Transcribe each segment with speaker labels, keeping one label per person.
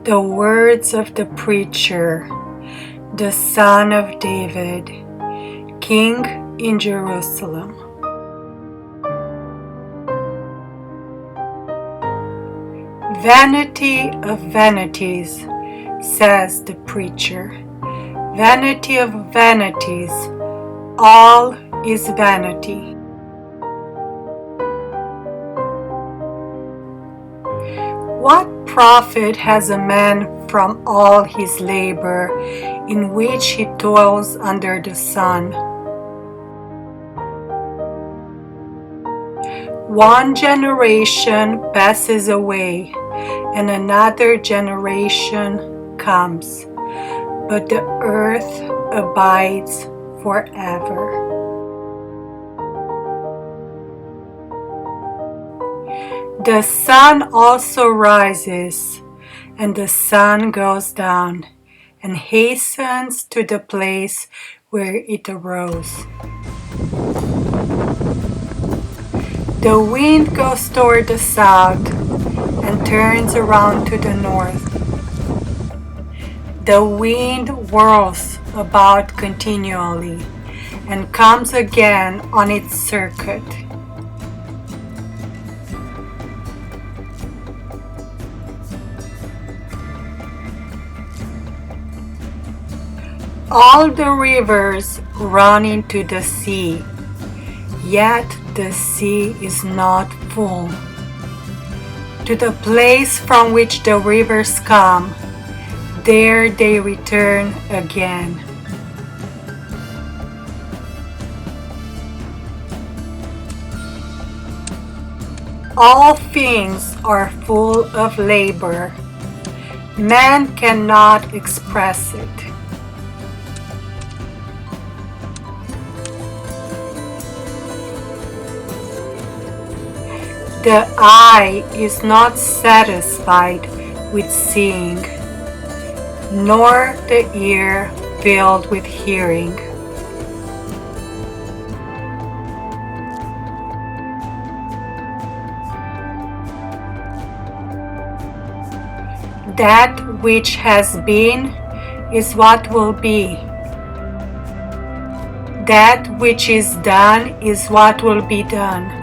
Speaker 1: The words of the preacher, the son of David, king in Jerusalem. Vanity of vanities, says the preacher. Vanity of vanities, all is vanity. What profit has a man from all his labor in which he toils under the sun? One generation passes away, and another generation comes, but the earth abides forever. The sun also rises, and the sun goes down, and hastens to the place where it arose. The wind goes toward the south, and turns around to the north. The wind whirls about continually, and comes again on its circuit. All the rivers run into the sea, yet the sea is not full. To the place from which the rivers come, there they return again. All things are full of labor. Man cannot express it. The eye is not satisfied with seeing, nor the ear filled with hearing. That which has been is what will be. That which is done is what will be done.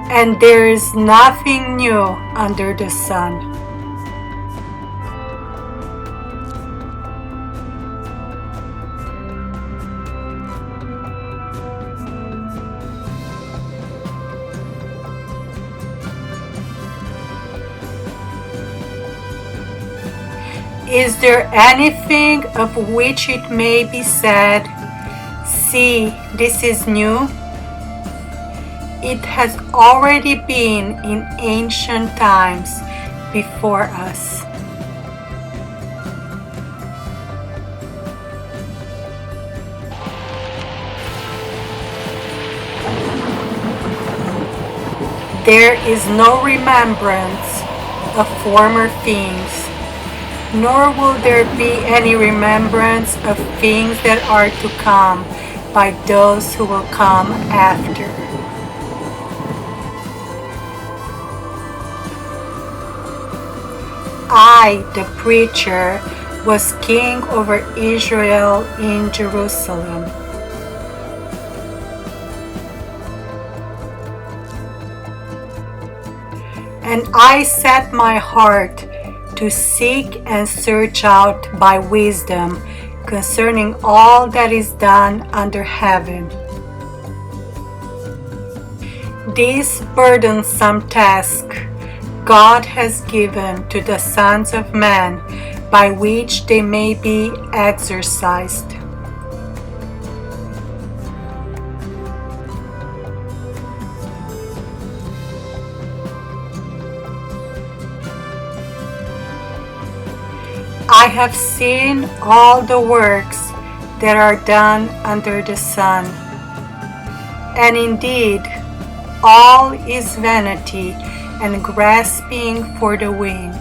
Speaker 1: And there is nothing new under the sun. Is there anything of which it may be said, "See, this is new"? It has already been in ancient times before us. There is no remembrance of former things, nor will there be any remembrance of things that are to come by those who will come after. I, the preacher, was king over Israel in Jerusalem. And I set my heart to seek and search out by wisdom concerning all that is done under heaven. This burdensome task God has given to the sons of men, by which they may be exercised. I have seen all the works that are done under the sun, and indeed all is vanity and grasping for the wind.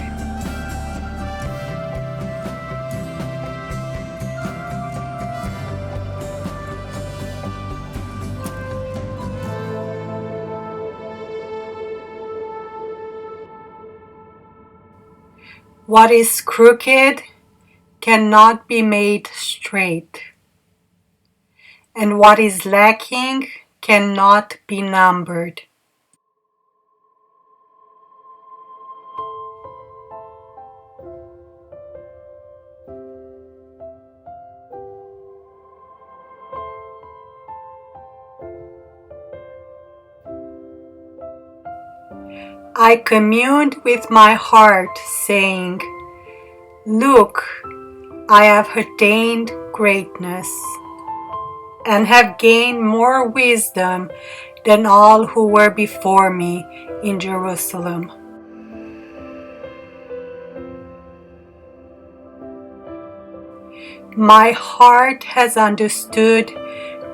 Speaker 1: What is crooked cannot be made straight, and what is lacking cannot be numbered. I communed with my heart, saying, "Look, I have attained greatness, and have gained more wisdom than all who were before me in Jerusalem." My heart has understood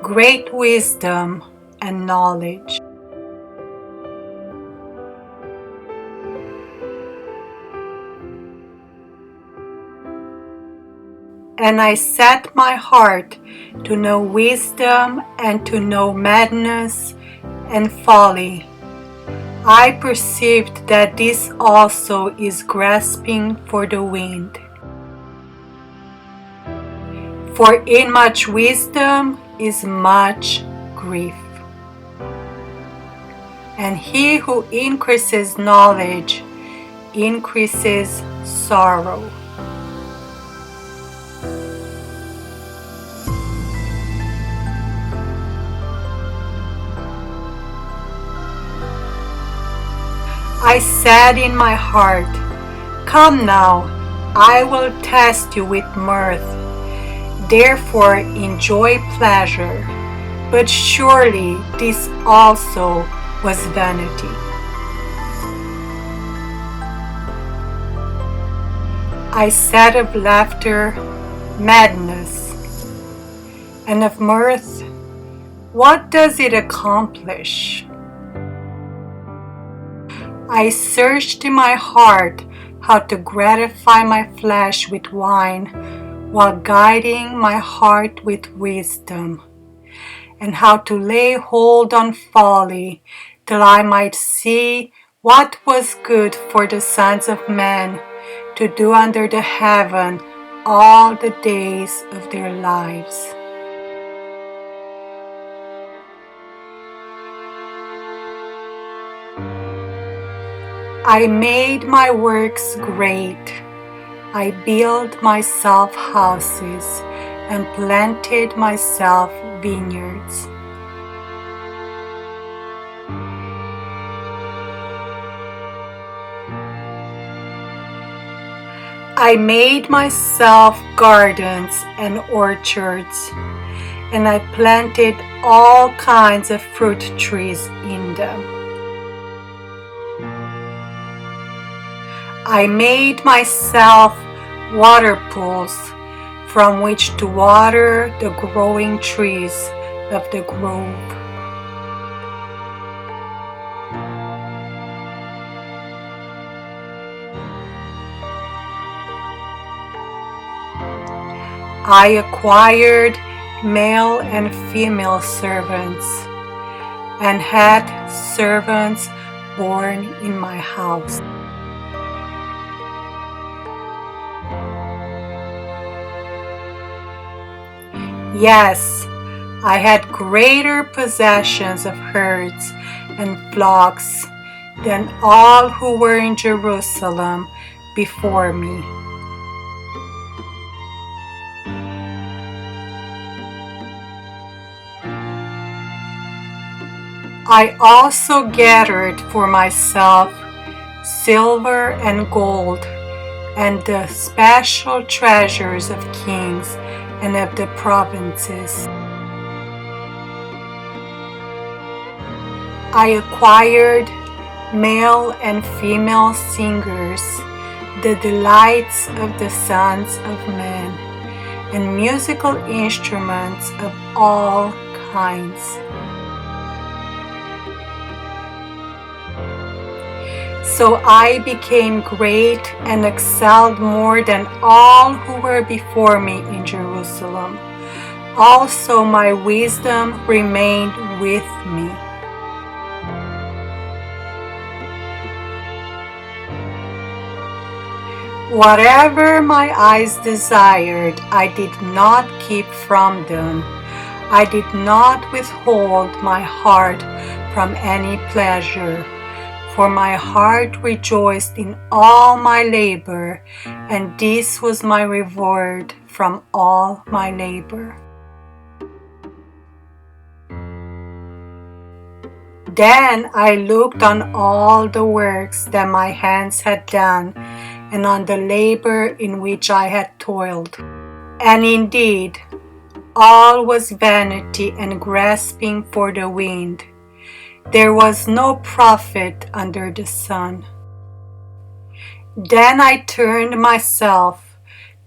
Speaker 1: great wisdom and knowledge. And I set my heart to know wisdom and to know madness and folly. I perceived that this also is grasping for the wind. For in much wisdom is much grief, and he who increases knowledge increases sorrow. I said in my heart, "Come now, I will test you with mirth. Therefore enjoy pleasure." But surely this also was vanity. I said of laughter, madness, and of mirth, what does it accomplish? I searched in my heart how to gratify my flesh with wine, while guiding my heart with wisdom, and how to lay hold on folly, till I might see what was good for the sons of men to do under the heaven all the days of their lives. I made my works great. I built myself houses and planted myself vineyards. I made myself gardens and orchards, and I planted all kinds of fruit trees in them. I made myself water pools from which to water the growing trees of the grove. I acquired male and female servants, and had servants born in my house. Yes, I had greater possessions of herds and flocks than all who were in Jerusalem before me. I also gathered for myself silver and gold, and the special treasures of kings and of the provinces. I acquired male and female singers, the delights of the sons of men, and musical instruments of all kinds. So I became great and excelled more than all who were before me in Jerusalem. Also my wisdom remained with me. Whatever my eyes desired, I did not keep from them. I did not withhold my heart from any pleasure, for my heart rejoiced in all my labor, and this was my reward from all my labor. Then I looked on all the works that my hands had done, and on the labor in which I had toiled. And indeed, all was vanity and grasping for the wind. There was no profit under the sun. Then I turned myself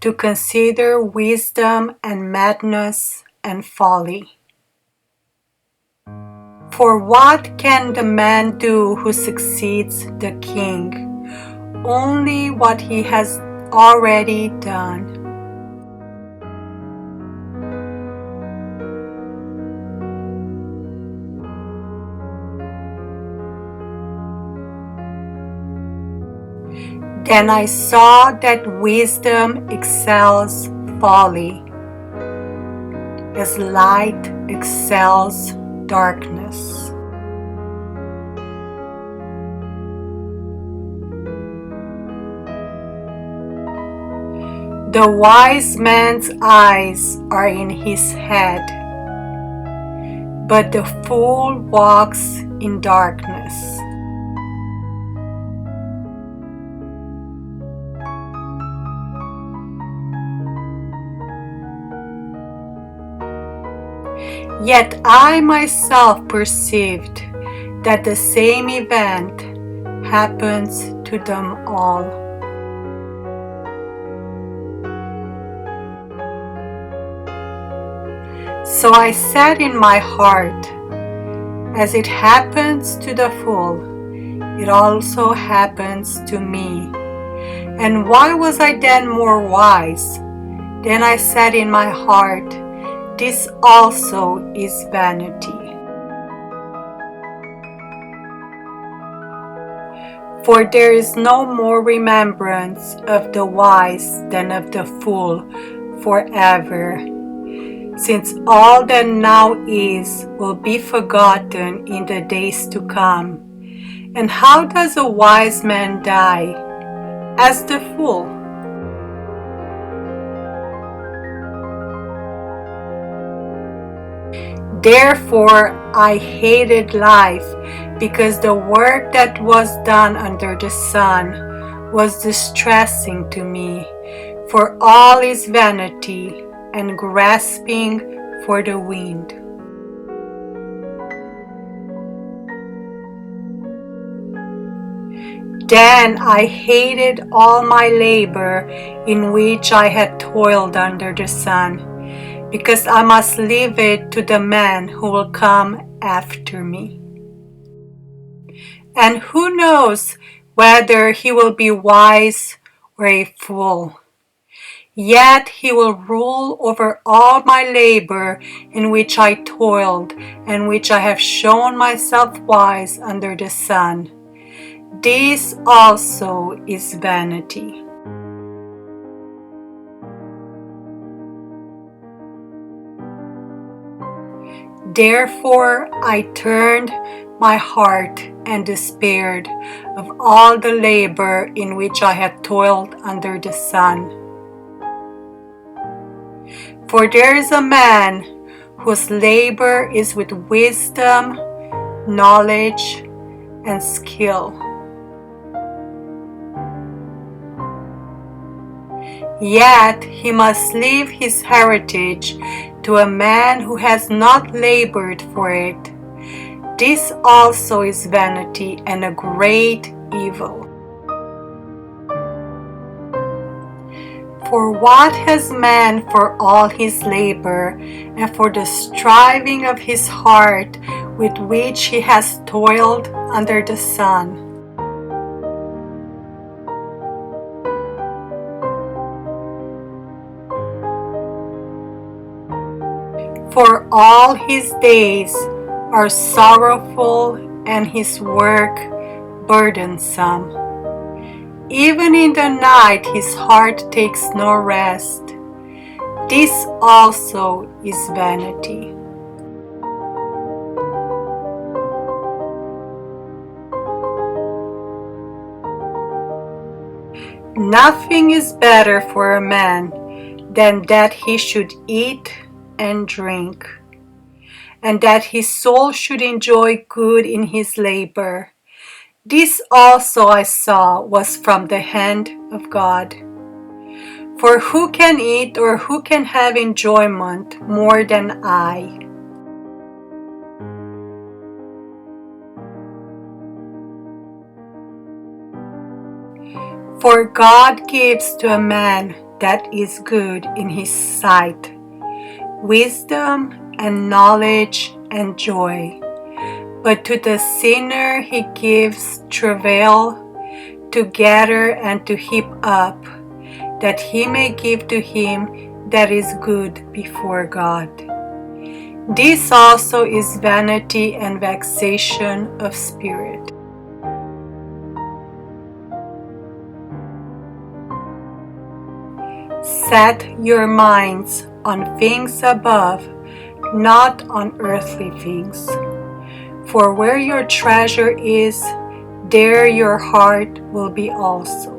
Speaker 1: to consider wisdom and madness and folly. For what can the man do who succeeds the king? Only what he has already done. Then I saw that wisdom excels folly, as light excels darkness. The wise man's eyes are in his head, but the fool walks in darkness. Yet I myself perceived that the same event happens to them all. So I said in my heart, as it happens to the fool, it also happens to me. And why was I then more wise? Then I said in my heart, this also is vanity. For there is no more remembrance of the wise than of the fool forever, since all that now is will be forgotten in the days to come. And how does a wise man die? As the fool. Therefore I hated life, because the work that was done under the sun was distressing to me, for all is vanity and grasping for the wind. Then I hated all my labor in which I had toiled under the sun, because I must leave it to the man who will come after me. And who knows whether he will be wise or a fool? Yet he will rule over all my labor in which I toiled, and which I have shown myself wise under the sun. This also is vanity. Therefore I turned my heart and despaired of all the labor in which I had toiled under the sun. For there is a man whose labor is with wisdom, knowledge, and skill. Yet he must leave his heritage to a man who has not labored for it. This also is vanity and a great evil. For what has man for all his labor, and for the striving of his heart with which he has toiled under the sun? For all his days are sorrowful, and his work burdensome. Even in the night his heart takes no rest. This also is vanity. Nothing is better for a man than that he should eat and drink, and that his soul should enjoy good in his labor. This also I saw was from the hand of God. For who can eat or who can have enjoyment more than I? For God gives to a man that is good in his sight, wisdom and knowledge and joy. But to the sinner he gives travail to gather and to heap up, that he may give to him that is good before God. This also is vanity and vexation of spirit. Set your minds on things above, not on earthly things. For where your treasure is, there your heart will be also.